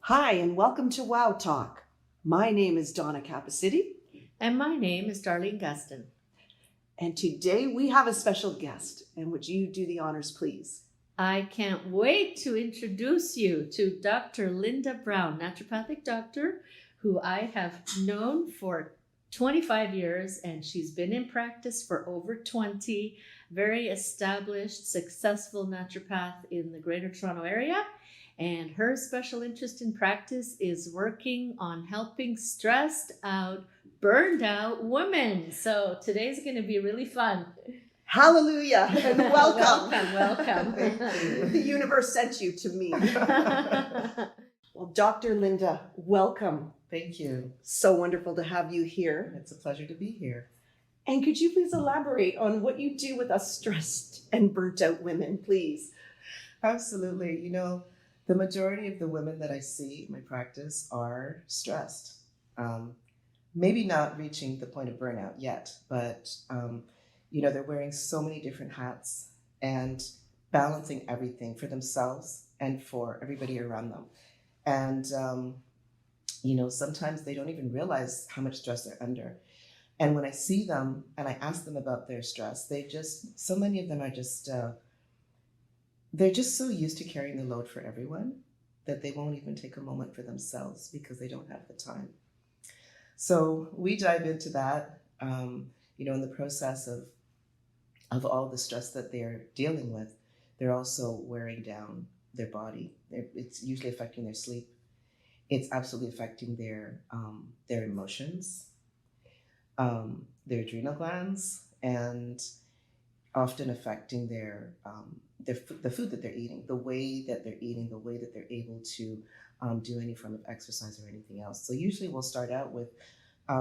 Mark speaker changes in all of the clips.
Speaker 1: Hi, and welcome to Wow Talk. My name is Donna Cappuccitti,
Speaker 2: And my name is Darlene Gustin.
Speaker 1: and today we have a special guest. And would you do the honors, please?
Speaker 2: I can't wait to introduce you to Dr. Linda Brown, naturopathic doctor, who I have known for 25 years, and she's been in practice for over 20. Very established, successful naturopath in the Greater Toronto area. And her special interest in practice is working on helping stressed out, burned out women. So today's going to be really fun.
Speaker 1: Hallelujah and welcome.
Speaker 2: Welcome.
Speaker 1: The universe sent you to me. Well, Dr. Linda, welcome.
Speaker 3: Thank you.
Speaker 1: So wonderful to have you here.
Speaker 3: It's a pleasure to be here.
Speaker 1: And could you please elaborate on what you do with us stressed and burnt out women, please?
Speaker 3: Absolutely. The majority of the women that I see in my practice are stressed. Maybe not reaching the point of burnout yet, but they're wearing so many different hats and balancing everything for themselves and for everybody around them. And, sometimes they don't even realize how much stress they're under. And when I see them and I ask them about their stress, so many of them are just, they're just so used to carrying the load for everyone that they won't even take a moment for themselves because they don't have the time. So we dive into that, in the process of all the stress that they're dealing with. They're also wearing down their body. It's usually affecting their sleep. It's absolutely affecting their emotions, their adrenal glands, and often affecting the food that they're eating, the way that they're eating, the way that they're able to do any form of exercise or anything else. So usually we'll start out with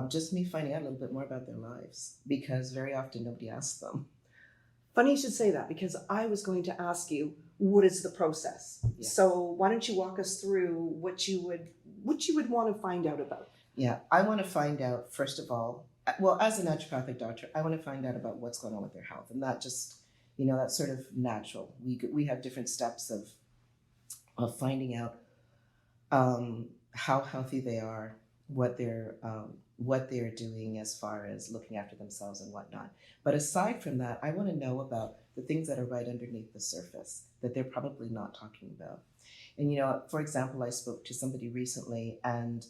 Speaker 3: just me finding out a little bit more about their lives, because very often nobody asks them.
Speaker 1: Funny you should say that, because I was going to ask you, what is the process?
Speaker 3: Yes.
Speaker 1: So why don't you walk us through what you would want to find out about?
Speaker 3: Yeah, I want to find out, first of all, well, as a naturopathic doctor, I want to find out about what's going on with their health. And that just, that's sort of natural. We have different steps of finding out how healthy they are, what they're doing as far as looking after themselves and whatnot. But aside from that, I want to know about the things that are right underneath the surface that they're probably not talking about. And, for example, I spoke to somebody recently, and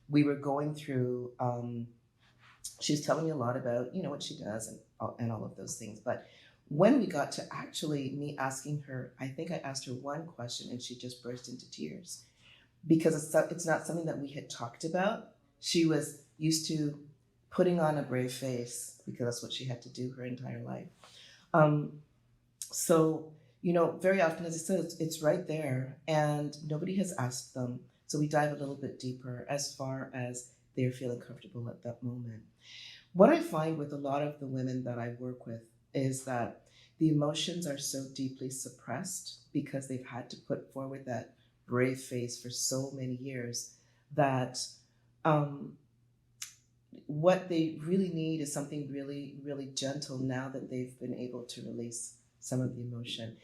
Speaker 3: we were going through, she was telling me a lot about, what she does and all of those things. But when we got to actually me asking her, I think I asked her one question and she just burst into tears, because it's not something that we had talked about. She was used to putting on a brave face because that's what she had to do her entire life. So, very often, as I said, it's right there and nobody has asked them. So we dive a little bit deeper as far as they're feeling comfortable at that moment. What I find with a lot of the women that I work with is that the emotions are so deeply suppressed because they've had to put forward that brave face for so many years that what they really need is something really, really gentle now that they've been able to release some of the emotion.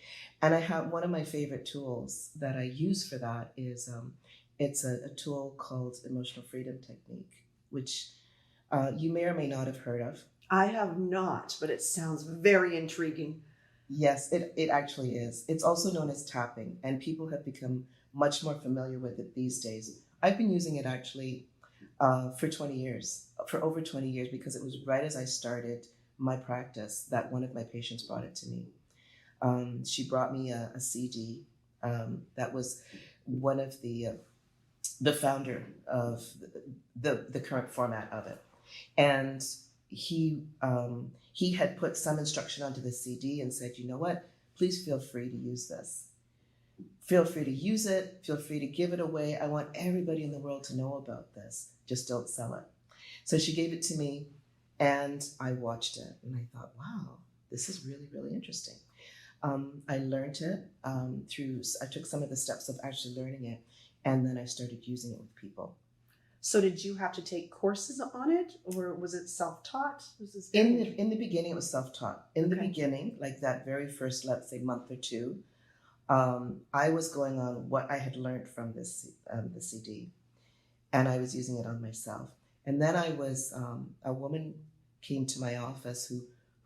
Speaker 3: And I have one of my favorite tools that I use for that is it's a tool called Emotional Freedom Technique, which you may or may not have heard of.
Speaker 1: I have not, but it sounds very intriguing.
Speaker 3: Yes, it actually is. It's also known as tapping, and people have become much more familiar with it these days. I've been using it actually for over 20 years, because it was right as I started my practice that one of my patients brought it to me. She brought me a CD that was one of the founder of the current format of it. And he had put some instruction onto the CD and said, you know what, please feel free to use this. Feel free to use it. Feel free to give it away. I want everybody in the world to know about this. Just don't sell it. So she gave it to me and I watched it and I thought, wow, this is really, really interesting. I learned it I took some of the steps of actually learning it, and then I started using it with people.
Speaker 1: So did you have to take courses on it, or was it self-taught?
Speaker 3: In the beginning, it was self-taught. In the
Speaker 1: Okay.
Speaker 3: beginning, like that very first, let's say, month or two, I was going on what I had learned from this the CD, and I was using it on myself. And then a woman came to my office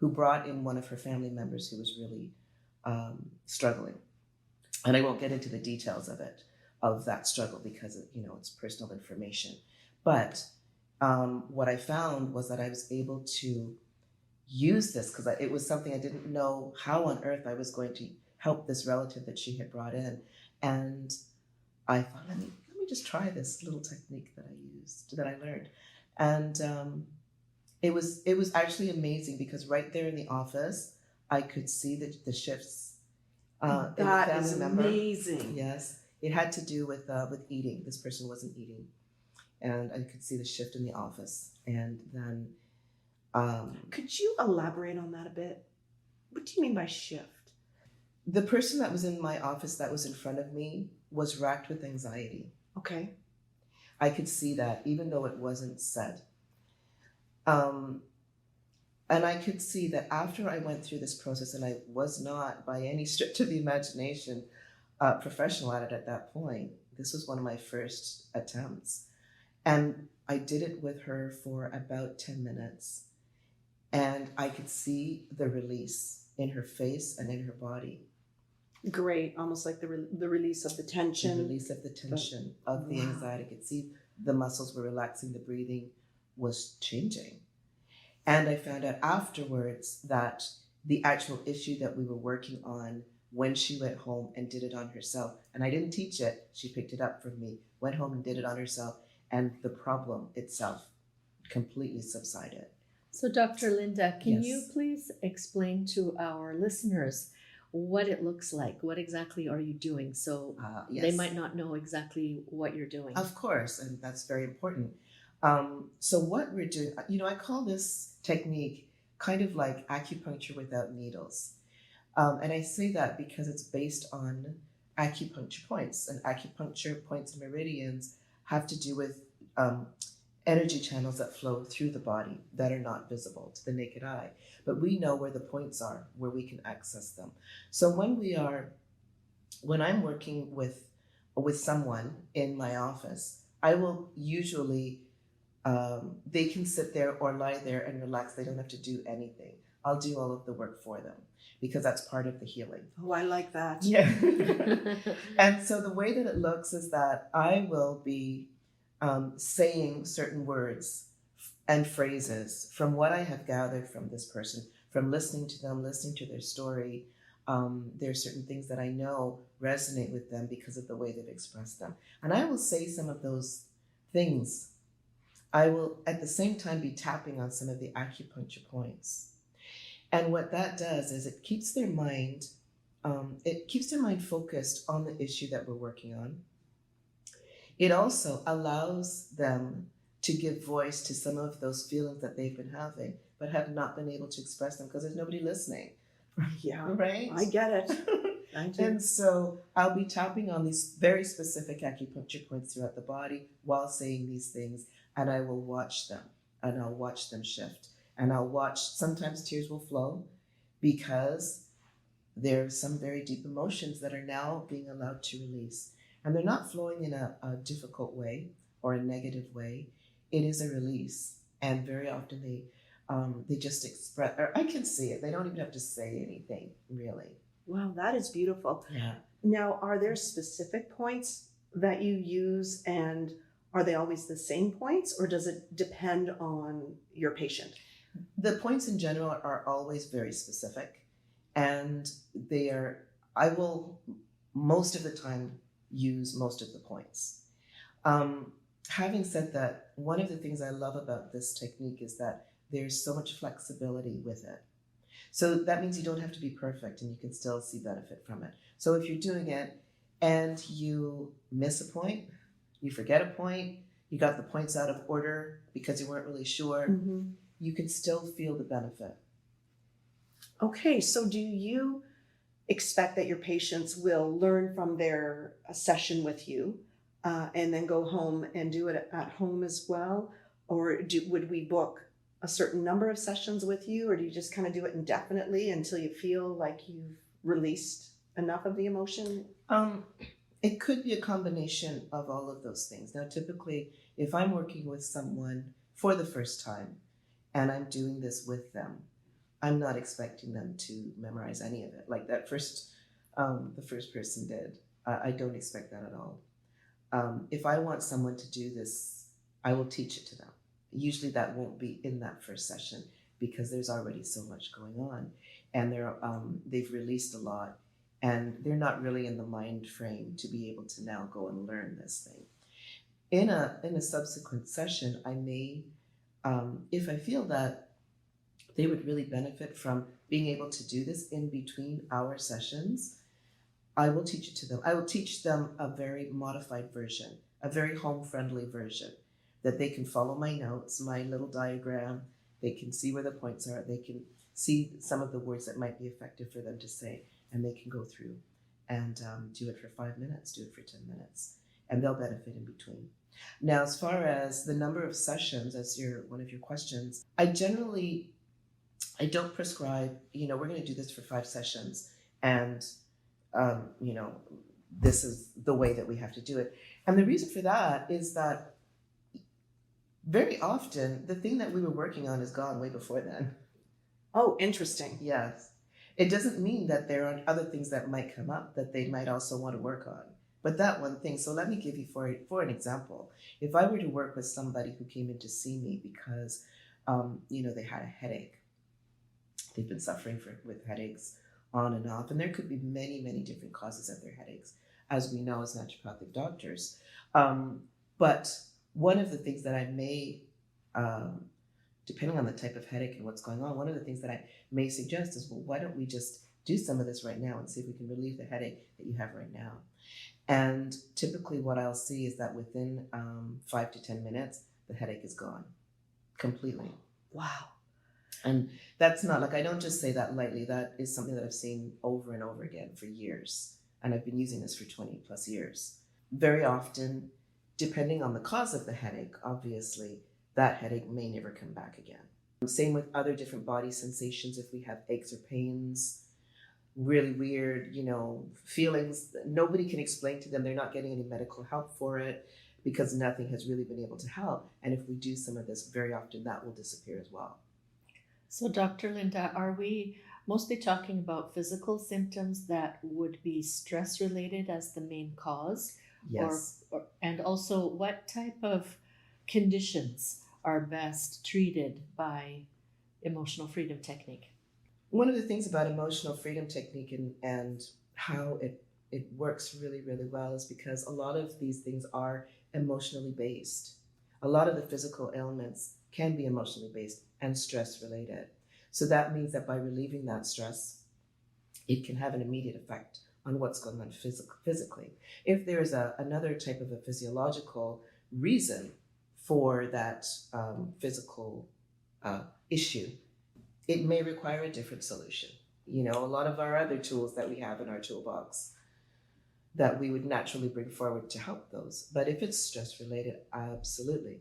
Speaker 3: who brought in one of her family members who was really struggling. And I won't get into the details of that struggle because it's personal information. But what I found was that I was able to use this because it was something I didn't know how on earth I was going to help this relative that she had brought in. And I thought, let me just try this little technique that I learned. And it was actually amazing because right there in the office, I could see the shifts.
Speaker 1: That is amazing.
Speaker 3: Yes, it had to do with eating. This person wasn't eating, and I could see the shift in the office. And then,
Speaker 1: could you elaborate on that a bit? What do you mean by shift?
Speaker 3: The person that was in my office that was in front of me was racked with anxiety.
Speaker 1: Okay.
Speaker 3: I could see that even though it wasn't said. And I could see that after I went through this process, and I was not by any stretch of the imagination professional at it at that point. This was one of my first attempts. And I did it with her for about 10 minutes. And I could see the release in her face and in her body.
Speaker 1: Great. Almost like the release of the tension.
Speaker 3: The release of the tension, of the anxiety. I could see the muscles were relaxing, the breathing was changing. And I found out afterwards that the actual issue that we were working on when she went home and did it on herself, and I didn't teach it, she picked it up from me, went home and did it on herself, and the problem itself completely subsided.
Speaker 2: So Dr. Linda, can
Speaker 3: Yes.
Speaker 2: you please explain to our listeners what it looks like? What exactly are you doing? So
Speaker 3: Yes.
Speaker 2: they might not know exactly what you're doing.
Speaker 3: Of course, and that's very important. So what we're doing, I call this technique kind of like acupuncture without needles. And I say that because it's based on acupuncture points, and acupuncture points and meridians have to do with energy channels that flow through the body that are not visible to the naked eye. But we know where the points are, where we can access them. So when I'm working with someone in my office, I will usually, they can sit there or lie there and relax. They don't have to do anything. I'll do all of the work for them because that's part of the healing.
Speaker 1: Oh, I like that.
Speaker 3: Yeah. And so the way that it looks is that I will be saying certain words and phrases from what I have gathered from this person, from listening to them, listening to their story. There are certain things that I know resonate with them because of the way they've expressed them. And I will say some of those things. I will at the same time be tapping on some of the acupuncture points. And what that does is it keeps their mind focused on the issue that we're working on. It also allows them to give voice to some of those feelings that they've been having, but have not been able to express them because there's nobody listening.
Speaker 1: Yeah,
Speaker 3: Right?
Speaker 1: I get it. I do.
Speaker 3: And so I'll be tapping on these very specific acupuncture points throughout the body while saying these things, and I will watch them, and I'll watch them shift. And I'll watch, sometimes tears will flow because there's some very deep emotions that are now being allowed to release. And they're not flowing in a difficult way or a negative way. It is a release. And very often they just express, or I can see it. They don't even have to say anything, really.
Speaker 1: Wow, that is beautiful.
Speaker 3: Yeah.
Speaker 1: Now, are there specific points that you use, and are they always the same points, or does it depend on your patient?
Speaker 3: The points in general are always very specific, and I will most of the time use most of the points. Having said that, one of the things I love about this technique is that there's so much flexibility with it. So that means you don't have to be perfect and you can still see benefit from it. So if you're doing it and you miss a point, you forget a point, you got the points out of order because you weren't really sure, you can still feel the benefit.
Speaker 1: Okay, so do you expect that your patients will learn from their session with you and then go home and do it at home as well? Or would we book a certain number of sessions with you, or do you just kind of do it indefinitely until you feel like you've released enough of the emotion?
Speaker 3: It could be a combination of all of those things. Now, typically, if I'm working with someone for the first time and I'm doing this with them, I'm not expecting them to memorize any of it like that the first person did. I don't expect that at all. If I want someone to do this, I will teach it to them. Usually that won't be in that first session because there's already so much going on, and they've released a lot, and they're not really in the mind frame to be able to now go and learn this thing. In a subsequent session, I may, if I feel that they would really benefit from being able to do this in between our sessions, I will teach it to them. I will teach them a very modified version, a very home-friendly version, that they can follow my notes, my little diagram. They can see where the points are. They can see some of the words that might be effective for them to say, and they can go through and do it for 5 minutes, do it for 10 minutes, and they'll benefit in between. Now, as far as the number of sessions, as one of your questions, I don't prescribe, we're going to do this for 5 sessions, and this is the way that we have to do it. And the reason for that is that very often the thing that we were working on is gone way before then.
Speaker 1: Oh, interesting.
Speaker 3: Yes. It doesn't mean that there aren't other things that might come up that they might also want to work on. But that one thing, so let me give you for an example. If I were to work with somebody who came in to see me because, they had a headache, they've been suffering with headaches on and off, and there could be many, many different causes of their headaches, as we know as naturopathic doctors. But one of the things that I may, depending on the type of headache and what's going on, one of the things that I may suggest is, well, why don't we just do some of this right now and see if we can relieve the headache that you have right now. And typically what I'll see is that within 5 to 10 minutes, the headache is gone completely.
Speaker 1: Wow.
Speaker 3: And that's not, I don't just say that lightly. That is something that I've seen over and over again for years. And I've been using this for 20 plus years. Very often, depending on the cause of the headache, obviously, that headache may never come back again. Same with other different body sensations. If we have aches or pains, really weird, feelings that nobody can explain to them. They're not getting any medical help for it because nothing has really been able to help. And if we do some of this, very often that will disappear as well.
Speaker 2: So, Dr. Linda, are we mostly talking about physical symptoms that would be stress related as the main cause?
Speaker 3: Yes.
Speaker 2: And also, what type of conditions are best treated by emotional freedom technique?
Speaker 3: One of the things about emotional freedom technique and how it works really, really well is because a lot of these things are emotionally based. A lot of the physical ailments can be emotionally based and stress related. So that means that by relieving that stress, it can have an immediate effect on what's going on physically. If there is another type of a physiological reason for that physical issue, it may require a different solution. A lot of our other tools that we have in our toolbox that we would naturally bring forward to help those. But if it's stress related, absolutely.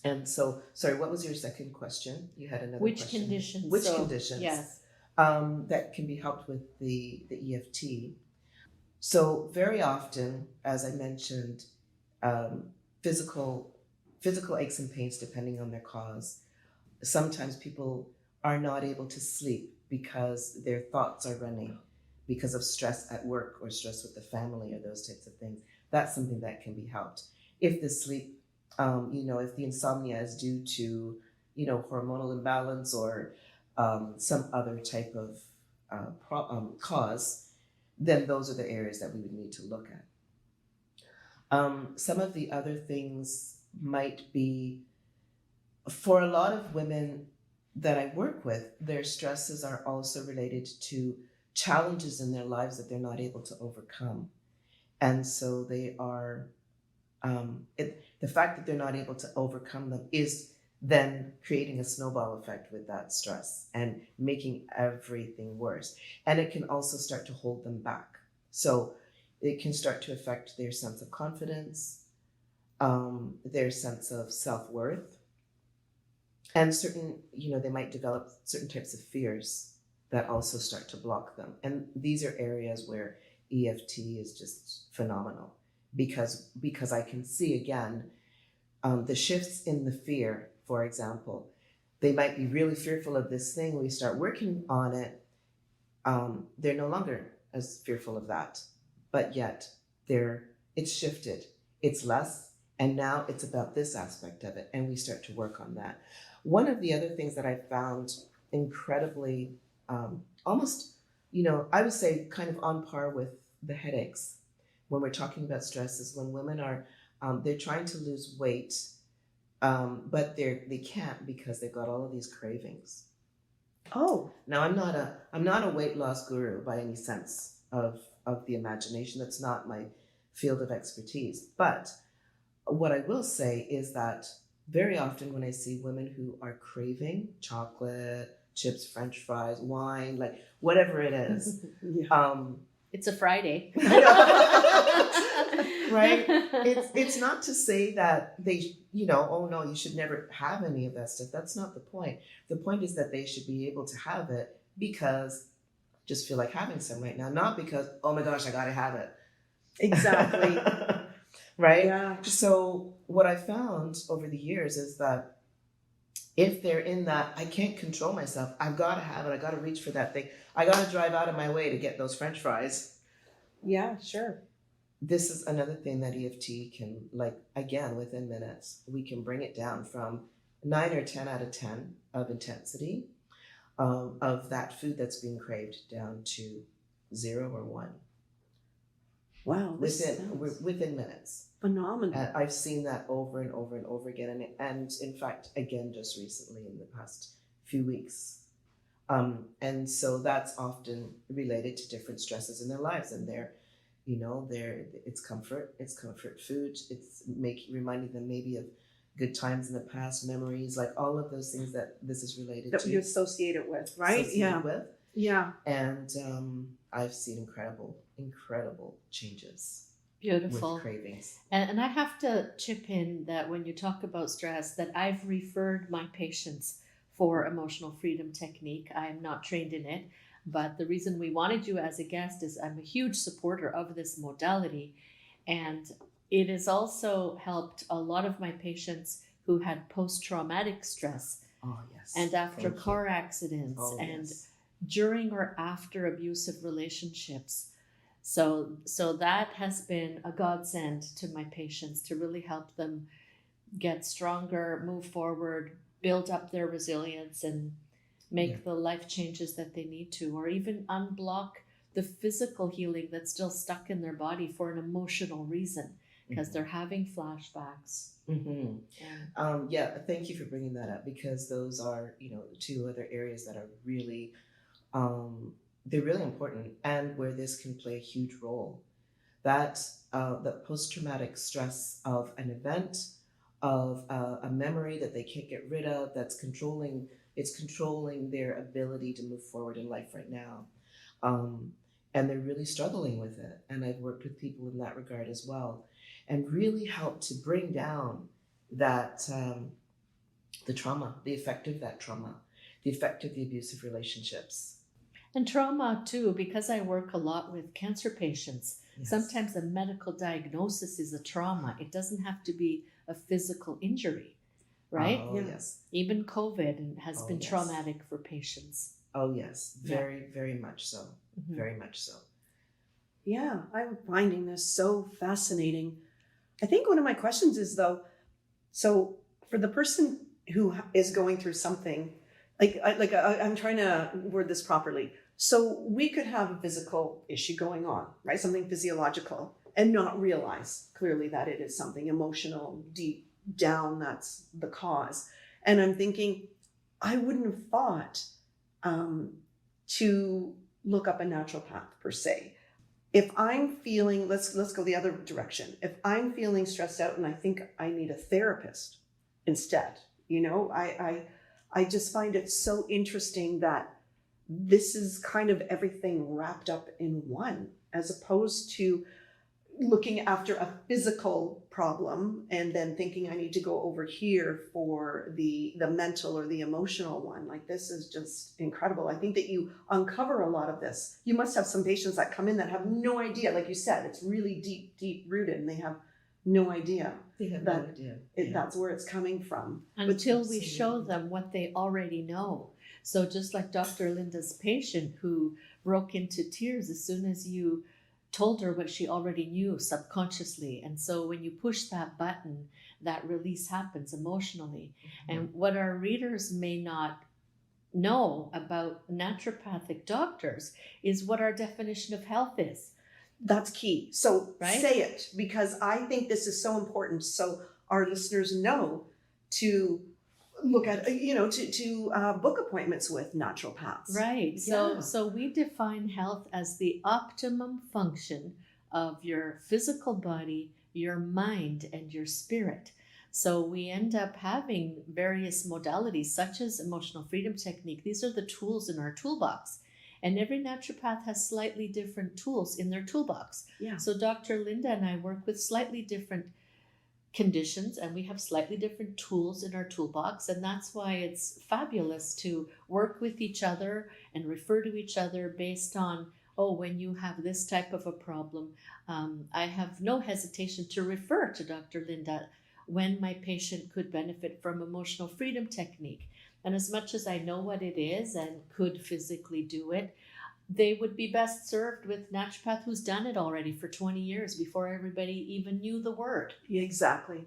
Speaker 3: And so, sorry, what was your second question? You had another
Speaker 2: Which
Speaker 3: question.
Speaker 2: conditions?
Speaker 3: Which conditions?
Speaker 2: Yes.
Speaker 3: That can be helped with the EFT. So very often, as I mentioned, physical aches and pains, depending on their cause. Sometimes people are not able to sleep because their thoughts are running because of stress at work or stress with the family or those types of things. That's something that can be helped. If the sleep, if the insomnia is due to, hormonal imbalance or some other type of cause, then those are the areas that we would need to look at. Some of the other things might be, for a lot of women that I work with, their stresses are also related to challenges in their lives that they're not able to overcome. And so they are, the fact that they're not able to overcome them is then creating a snowball effect with that stress and making everything worse. And it can also start to hold them back. So it can start to affect their sense of confidence, their sense of self-worth, and certain, they might develop certain types of fears that also start to block them. And these are areas where EFT is just phenomenal because I can see again the shifts in the fear. For example, they might be really fearful of this thing. We start working on it. They're no longer as fearful of that, but yet it's shifted. It's less, and now it's about this aspect of it, and we start to work on that. One of the other things that I found incredibly, almost, I would say kind of on par with the headaches when we're talking about stress is when women are, they're trying to lose weight, but they can't because they've got all of these cravings.
Speaker 1: Oh,
Speaker 3: Now I'm not a weight loss guru by any sense of the imagination. That's not my field of expertise. But what I will say is that very often when I see women who are craving chocolate, chips, French fries, wine, like whatever it is,
Speaker 1: yeah.
Speaker 2: It's a Friday.
Speaker 3: right? It's not to say that they, oh no, you should never have any of that stuff. That's not the point. The point is that they should be able to have it because I just feel like having some right now, not because, oh my gosh, I gotta have it.
Speaker 1: Exactly.
Speaker 3: Right?
Speaker 1: Yeah.
Speaker 3: So what I found over the years is that if they're in that, I can't control myself, I've got to have it, I got to reach for that thing, I got to drive out of my way to get those French fries.
Speaker 1: Yeah, sure.
Speaker 3: This is another thing that EFT can, like, again, within minutes, we can bring it down from 9 or 10 out of 10 of intensity of that food that's being craved down to 0 or 1.
Speaker 1: Wow.
Speaker 3: Within minutes.
Speaker 1: Phenomenal.
Speaker 3: I've seen that over and over and over again. And in fact, again, just recently in the past few weeks. And so that's often related to different stresses in their lives. And it's comfort food. It's reminding them maybe of good times in the past, memories, like all of those things that this is related
Speaker 1: That
Speaker 3: to.
Speaker 1: you associate it with, right? Yeah.
Speaker 3: And I've seen incredible changes.
Speaker 2: Beautiful.
Speaker 3: With cravings.
Speaker 2: And I have to chip in that when you talk about stress, that I've referred my patients for emotional freedom technique. I am not trained in it, but the reason we wanted you as a guest is I'm a huge supporter of this modality, and it has also helped a lot of my patients who had post-traumatic stress.
Speaker 3: Oh, yes.
Speaker 2: And after car accidents and during or after abusive relationships. So that has been a godsend to my patients to really help them get stronger, move forward, build up their resilience, and make the life changes that they need to, or even unblock the physical healing that's still stuck in their body for an emotional reason because they're having flashbacks.
Speaker 3: Thank you for bringing that up, because those are, two other areas that are really they're really important, and where this can play a huge role. That the post-traumatic stress of an event, of a memory that they can't get rid of, that's controlling their ability to move forward in life right now. And they're really struggling with it. And I've worked with people in that regard as well, and really helped to bring down that the trauma, the effect of that trauma, the effect of the abusive relationships.
Speaker 2: And trauma too, because I work a lot with cancer patients.
Speaker 3: Yes.
Speaker 2: Sometimes a medical diagnosis is a trauma. It doesn't have to be a physical injury, right?
Speaker 3: Oh, yes.
Speaker 2: Even COVID has been traumatic for patients.
Speaker 3: Oh, yes. Very, very much so.
Speaker 2: Mm-hmm.
Speaker 3: Very much so.
Speaker 1: Yeah, I'm finding this so fascinating. I think one of my questions is, though, so for the person who is going through something, I'm trying to word this properly. So we could have a physical issue going on, right? Something physiological, and not realize clearly that it is something emotional, deep down, that's the cause. And I'm thinking, I wouldn't have thought to look up a naturopath per se. If I'm feeling, let's go the other direction. If I'm feeling stressed out and I think I need a therapist instead, I just find it so interesting that this is kind of everything wrapped up in one, as opposed to, looking after a physical problem and then thinking I need to go over here for the mental or the emotional one. Like, this is just incredible. I think that you uncover a lot of this. You must have some patients that come in that have no idea, like you said, it's really deep rooted and they have no idea.
Speaker 3: They have no idea.
Speaker 1: That's where it's coming from.
Speaker 2: Until we show them what they already know. So just like Dr. Linda's patient who broke into tears as soon as you told her what she already knew subconsciously. And so when you push that button, that release happens emotionally.
Speaker 3: Mm-hmm.
Speaker 2: And what our readers may not know about naturopathic doctors is what our definition of health is.
Speaker 1: That's key. So
Speaker 2: Right?
Speaker 1: Say it, because I think this is so important. So our listeners know to look at, to book appointments with naturopaths.
Speaker 2: Right.
Speaker 1: Yeah.
Speaker 2: So we define health as the optimum function of your physical body, your mind, and your spirit. So we end up having various modalities such as emotional freedom technique. These are the tools in our toolbox. And every naturopath has slightly different tools in their toolbox.
Speaker 1: Yeah.
Speaker 2: So Dr. Linda and I work with slightly different conditions and we have slightly different tools in our toolbox, and that's why it's fabulous to work with each other and refer to each other based on, when you have this type of a problem, I have no hesitation to refer to Dr. Linda when my patient could benefit from emotional freedom technique. And as much as I know what it is and could physically do it, they would be best served with naturopath who's done it already for 20 years before everybody even knew the word.
Speaker 1: Exactly.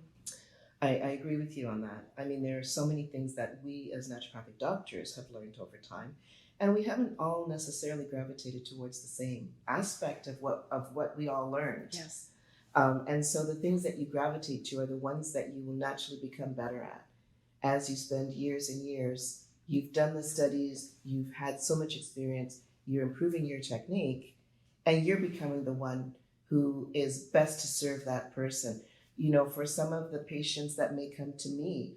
Speaker 3: I agree with you on that. I mean, there are so many things that we as naturopathic doctors have learned over time, and we haven't all necessarily gravitated towards the same aspect of what we all learned.
Speaker 1: Yes.
Speaker 3: And so the things that you gravitate to are the ones that you will naturally become better at. As you spend years and years, you've done the studies, you've had so much experience, you're improving your technique, and you're becoming the one who is best to serve that person. You know, for some of the patients that may come to me,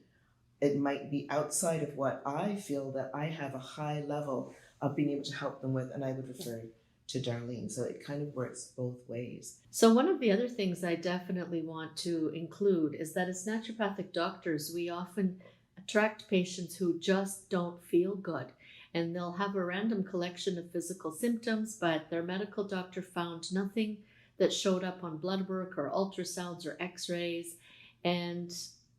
Speaker 3: it might be outside of what I feel that I have a high level of being able to help them with, and I would refer to Darlene. So it kind of works both ways.
Speaker 2: So one of the other things I definitely want to include is that as naturopathic doctors, we often attract patients who just don't feel good. And they'll have a random collection of physical symptoms, but their medical doctor found nothing that showed up on blood work or ultrasounds or x-rays. And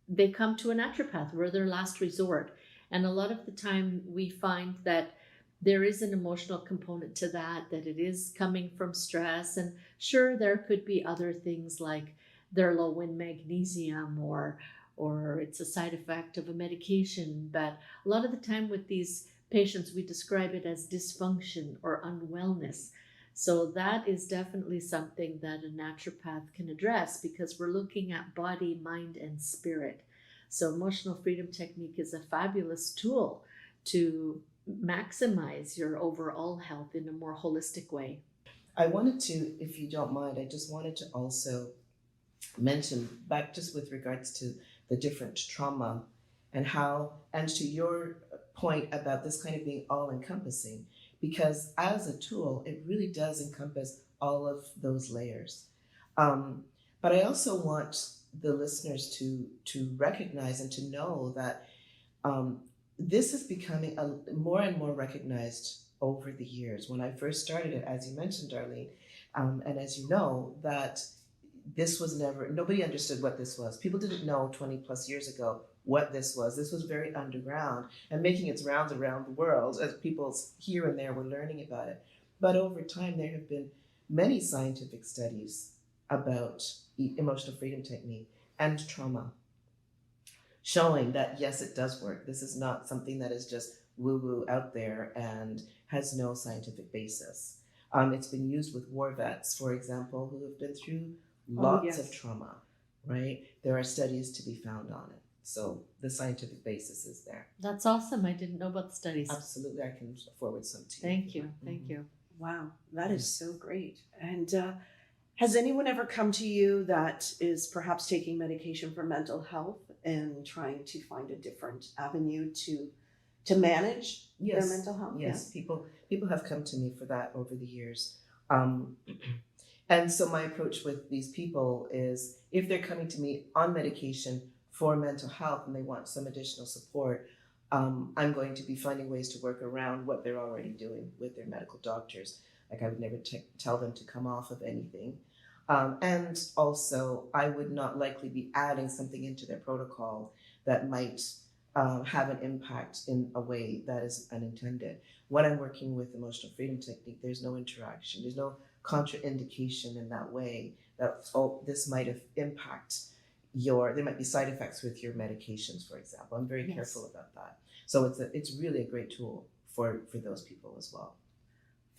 Speaker 2: they come to a naturopath. We're their last resort. And a lot of the time we find that there is an emotional component to that it is coming from stress. And sure, there could be other things like they're low in magnesium or it's a side effect of a medication. But a lot of the time with these patients, we describe it as dysfunction or unwellness. So that is definitely something that a naturopath can address because we're looking at body, mind, and spirit. So emotional freedom technique is a fabulous tool to maximize your overall health in a more holistic way.
Speaker 3: I wanted to, if you don't mind, I just wanted to also mention back just with regards to the different trauma and to your point about this kind of being all-encompassing, because as a tool, it really does encompass all of those layers. But I also want the listeners to recognize and to know that this is becoming more and more recognized over the years. When I first started it, as you mentioned, Darlene, and as you know, that this was nobody understood what this was. People didn't know 20 plus years ago what this was. This was very underground and making its rounds around the world as people here and there were learning about it. But over time, there have been many scientific studies about emotional freedom technique and trauma, showing that yes, it does work. This is not something that is just woo-woo out there and has no scientific basis. It's been used with war vets, for example, who have been through lots of trauma, right? There are studies to be found on it. So the scientific basis is there.
Speaker 2: That's awesome. I didn't know about the studies.
Speaker 3: Absolutely. I can forward some to you.
Speaker 2: Thank you. Thank you.
Speaker 1: Wow, that is so great. And has anyone ever come to you that is perhaps taking medication for mental health and trying to find a different avenue to manage their mental health?
Speaker 3: Yes, people have come to me for that over the years. Um, and so my approach with these people is if they're coming to me on medication for mental health and they want some additional support, I'm going to be finding ways to work around what they're already doing with their medical doctors. Like I would never tell them to come off of anything. And also, I would not likely be adding something into their protocol that might have an impact in a way that is unintended. When I'm working with emotional freedom technique, there's no interaction, there's no contraindication in that way that, oh, this might have impact there might be side effects with your medications, for example. I'm very careful about that. So it's really a great tool for those people as well.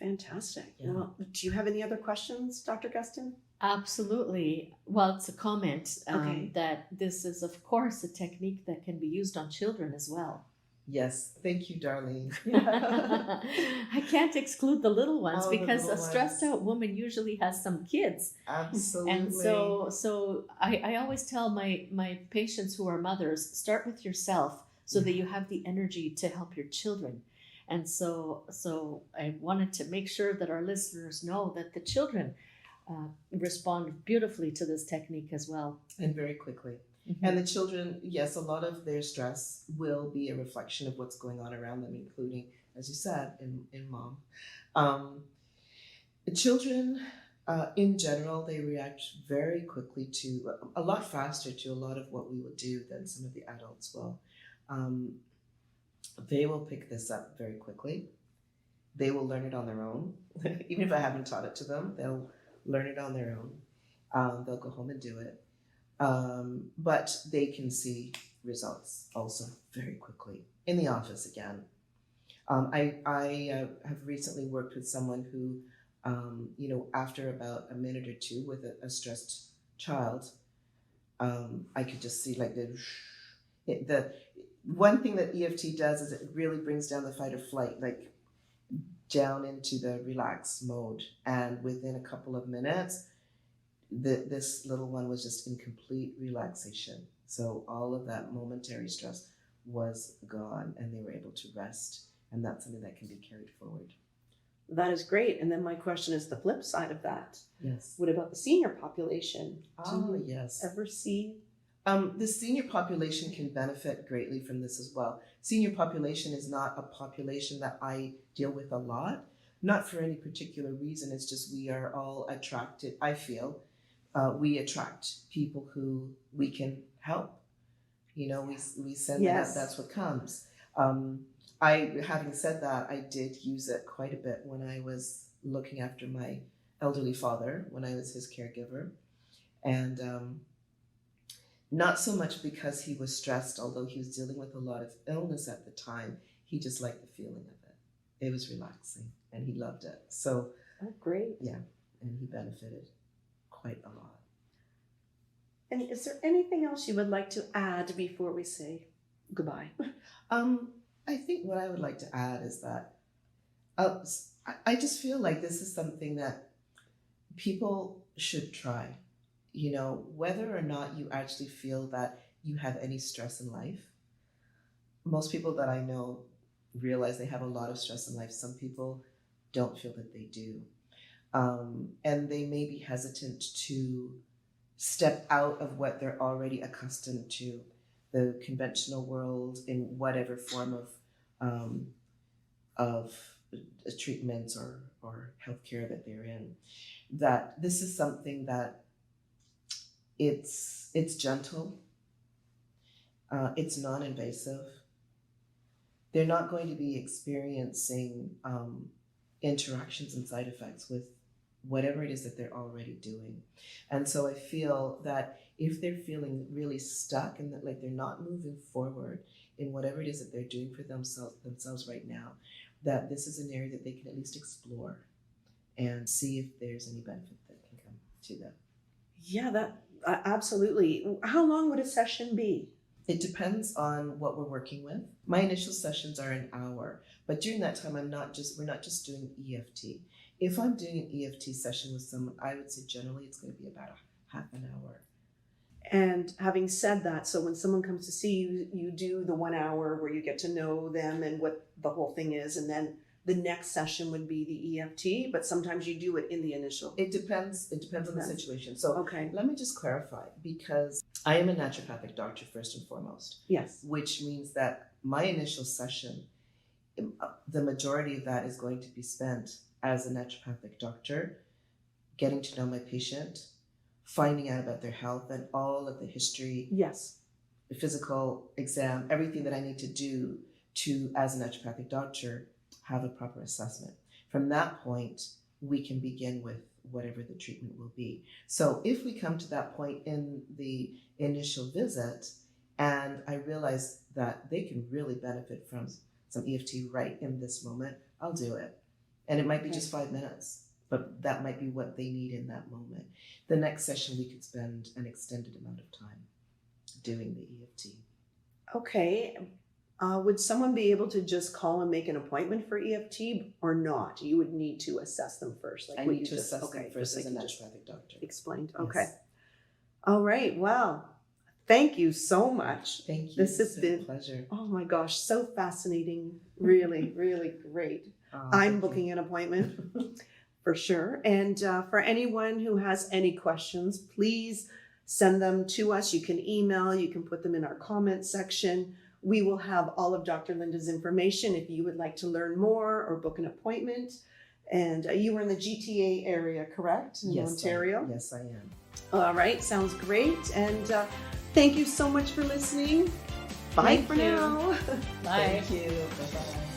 Speaker 1: Fantastic.
Speaker 3: Yeah.
Speaker 1: Well, do you have any other questions, Dr. Gustin?
Speaker 2: Absolutely. Well, it's a comment
Speaker 1: Okay.
Speaker 2: that this is, of course, a technique that can be used on children as well.
Speaker 3: Yes, thank you, Darlene.
Speaker 2: I can't exclude the little ones
Speaker 3: Oh, the
Speaker 2: because
Speaker 3: little
Speaker 2: a stressed
Speaker 3: ones.
Speaker 2: out woman usually has some kids.
Speaker 3: Absolutely.
Speaker 2: And so I always tell my patients who are mothers, start with yourself so that you have the energy to help your children. And so I wanted to make sure that our listeners know that the children respond beautifully to this technique as well.
Speaker 3: And very quickly.
Speaker 2: Mm-hmm.
Speaker 3: And the children, yes, a lot of their stress will be a reflection of what's going on around them, including, as you said, in mom. The children, in general, they react very quickly to, a lot faster to a lot of what we will do than some of the adults will. They will pick this up very quickly. They will learn it on their own. Even if I haven't taught it to them, they'll learn it on their own. They'll go home and do it. But they can see results also very quickly in the office again. I have recently worked with someone who, after about a minute or two with a stressed child, I could just see like the one thing that EFT does is it really brings down the fight or flight, like down into the relaxed mode. And within a couple of minutes, this little one was just in complete relaxation. So all of that momentary stress was gone and they were able to rest. And that's something that can be carried forward.
Speaker 1: That is great. And then my question is the flip side of that.
Speaker 3: Yes.
Speaker 1: What about the senior population?
Speaker 3: Oh, yes.
Speaker 1: Ever see?
Speaker 3: The senior population can benefit greatly from this as well. Senior population is not a population that I deal with a lot, not for any particular reason. It's just we are all attracted, I feel, we attract people who we can help. We send them out, that's what comes. Having said that, I did use it quite a bit when I was looking after my elderly father, when I was his caregiver. And not so much because he was stressed, although he was dealing with a lot of illness at the time. He just liked the feeling of it. It was relaxing and he loved it. So,
Speaker 1: oh, great.
Speaker 3: Yeah, and he benefited quite a lot.
Speaker 1: And is there anything else you would like to add before we say goodbye?
Speaker 3: I think what I would like to add is that I just feel like this is something that people should try. Whether or not you actually feel that you have any stress in life. Most people that I know realize they have a lot of stress in life. Some people don't feel that they do. And they may be hesitant to step out of what they're already accustomed to, the conventional world in whatever form of treatments or healthcare that they're in. That this is something that it's gentle, it's non-invasive. They're not going to be experiencing interactions and side effects with whatever it is that they're already doing. And so I feel that if they're feeling really stuck and that like they're not moving forward in whatever it is that they're doing for themselves right now, that this is an area that they can at least explore and see if there's any benefit that can come to them.
Speaker 1: Yeah, that absolutely. How long would a session be?
Speaker 3: It depends on what we're working with. My initial sessions are an hour, but during that time, we're not just doing EFT. If I'm doing an EFT session with someone, I would say generally it's going to be about a half an hour.
Speaker 1: And having said that, so when someone comes to see you, you do the 1 hour where you get to know them and what the whole thing is, and then the next session would be the EFT, but sometimes you do it in the initial.
Speaker 3: It depends on the situation. So
Speaker 1: Okay.
Speaker 3: let me just clarify, because I am a naturopathic doctor first and foremost,
Speaker 1: Yes.
Speaker 3: which means that my initial session, the majority of that is going to be spent as a naturopathic doctor, getting to know my patient, finding out about their health and all of the history,
Speaker 1: Yes.
Speaker 3: the physical exam, everything that I need to do to, as a naturopathic doctor, have a proper assessment. From that point, we can begin with whatever the treatment will be. So if we come to that point in the initial visit and I realize that they can really benefit from some EFT right in this moment, I'll do it. And it might be just 5 minutes, but that might be what they need in that moment. The next session, we could spend an extended amount of time doing the EFT.
Speaker 1: Okay. Would someone be able to just call and make an appointment for EFT or not? You would need to assess them first.
Speaker 3: I
Speaker 1: what
Speaker 3: need
Speaker 1: you
Speaker 3: to assess them
Speaker 1: just
Speaker 3: first as a
Speaker 1: like you just
Speaker 3: naturopathic doctor.
Speaker 1: explained.
Speaker 3: Yes.
Speaker 1: Okay. All right. Well, thank you so much.
Speaker 3: Thank you.
Speaker 1: This has
Speaker 3: It's
Speaker 1: been
Speaker 3: a pleasure.
Speaker 1: Oh my gosh, so fascinating. Really, really great. I'm booking an appointment for sure. And for anyone who has any questions, please send them to us. You can email, you can put them in our comment section. We will have all of Dr. Linda's information if you would like to learn more or book an appointment. And you were in the GTA area, correct? In Ontario?
Speaker 3: Yes, I am.
Speaker 1: All right, sounds great. And thank you so much for listeing. Bye
Speaker 2: Thank
Speaker 1: for
Speaker 2: you.
Speaker 1: now.
Speaker 2: Bye.
Speaker 3: Thank you. Bye-bye.